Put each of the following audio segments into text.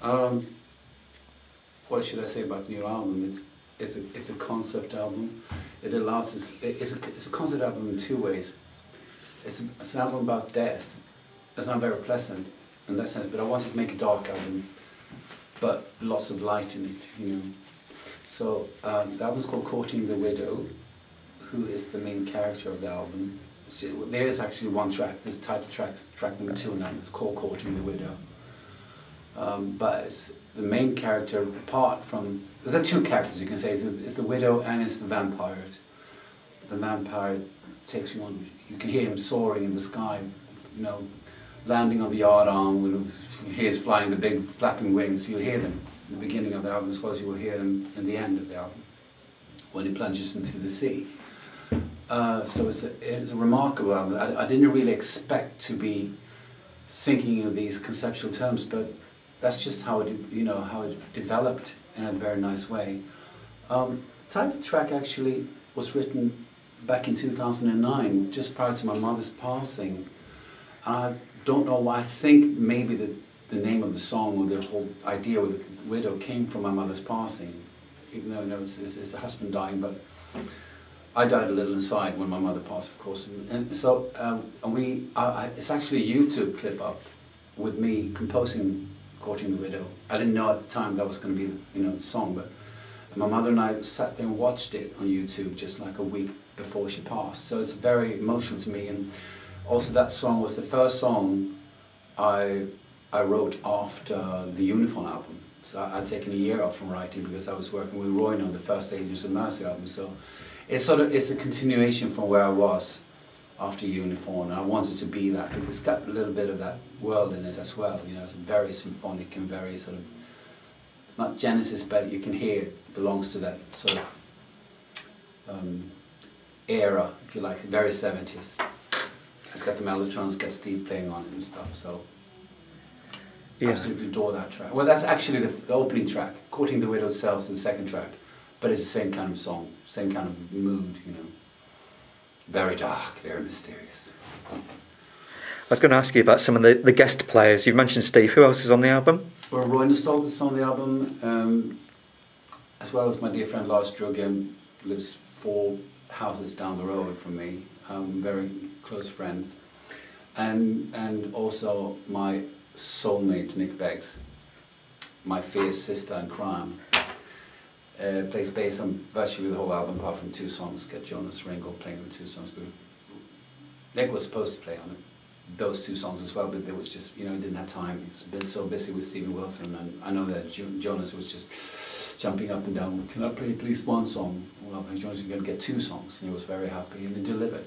Um, what should I say about the new album? It's a concept album. It allows us. It's a concept album in two ways. It's an album about death. It's not very pleasant in that sense, but I wanted to make a dark album, but lots of light in it, you know. So the album's called Courting the Widow, who is the main character of the album. So there is actually one track, this title track's track number 2 now, it's called Courting the Widow. But it's the main character, apart from, there are two characters you can say, it's the widow and it's the vampire. The vampire takes you on, you can hear him soaring in the sky, you know, landing on the yard arm, when he is flying the big flapping wings, you'll hear them in the beginning of the album as well as you will hear them in the end of the album, when he plunges into the sea. So it's a remarkable album. I didn't really expect to be thinking of these conceptual terms, but that's just how it, you know, how it developed in a very nice way. The title track actually was written back in 2009, just prior to my mother's passing. I don't know why. I think maybe the name of the song or the whole idea with the widow came from my mother's passing, even though, you know, it's a husband dying, but I died a little inside when my mother passed, of course. And so it's actually a YouTube clip up with me composing Courting the Widow. I didn't know at the time that was going to be, you know, the song, but my mother and I sat there and watched it on YouTube just like a week before she passed. So it's very emotional to me. And also that song was the first song I wrote after the Uniform album. So I'd taken a year off from writing because I was working with Roy on the first Angels of Mercy album. So it's a continuation from where I was after Uniform, and I wanted to be that because it's got a little bit of that world in it as well. You know, it's very symphonic and very sort of, it's not Genesis, but you can hear it belongs to that sort of era, if you like, very 70s. It's got the Mellotron, it's got Steve playing on it and stuff, so I absolutely adore that track. Well, that's actually the opening track. Courting the Widow itself is the second track, but it's the same kind of song, same kind of mood, you know. Very dark, very mysterious. I was going to ask you about some of the guest players. You mentioned Steve. Who else is on the album? Well, Roy Nostalt is on the album, as well as my dear friend Lars Druggen, lives 4 houses down the road from me. Very close friends. And also my soulmate, Nick Beggs, my fierce sister in crime. Plays bass on virtually the whole album, apart from 2 songs. Got Jonas Ringel playing on 2 songs. But Nick was supposed to play on those 2 songs as well, but there was just, you know, he didn't have time. He's been so busy with Stephen Wilson, and I know that Jonas was just jumping up and down. Can I play at least 1 song? Well, Jonas was going to get 2 songs, and he was very happy, and he delivered.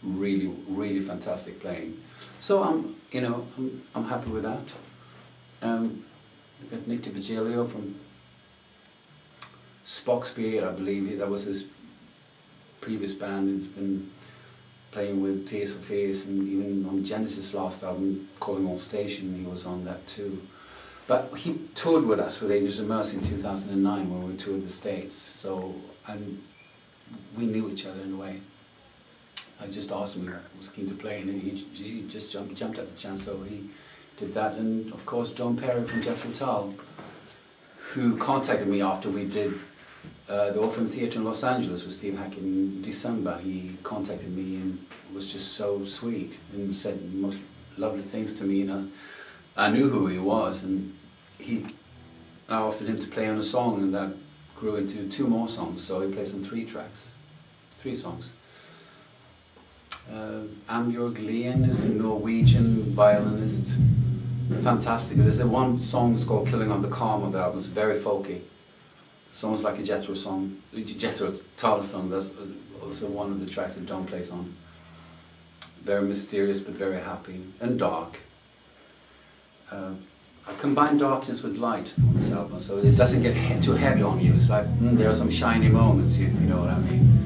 Really, really fantastic playing. So I'm happy with that. We've got Nick DiVigilio from Spockspear, I believe. That was his previous band. He's been playing with Tears for Fears, and even on Genesis' last album, Calling All Station, he was on that too. But he toured with us with Angels of Mercy in 2009 when we toured the States. So, and we knew each other in a way. I just asked him, he was keen to play, and he just jumped at the chance, so he did that. And of course John Perry from Jethro Tull, who contacted me after we did the Orpheum Theatre in Los Angeles with Steve Hackett in December. He contacted me and was just so sweet and said the most lovely things to me. And I knew who he was, and I offered him to play on a song, and that grew into 2 more songs, so he plays on 3 songs. Ambjörg Lien is a Norwegian violinist. Fantastic. There's one song called Killing on the Calm of the album. It's very folky. It's almost like a Jethro Tull song. That's also one of the tracks that John plays on. Very mysterious but very happy and dark. I combine darkness with light on this album, so it doesn't get too heavy on you. It's like there are some shiny moments, if you know what I mean.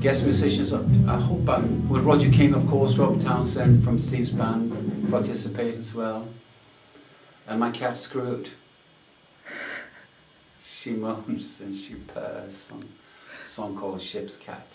Guest musicians, I hope with Roger King, of course, Rob Townsend from Steve's band participate as well. And my cat Scroot. She moans and she purrs on a song called Ship's Cat.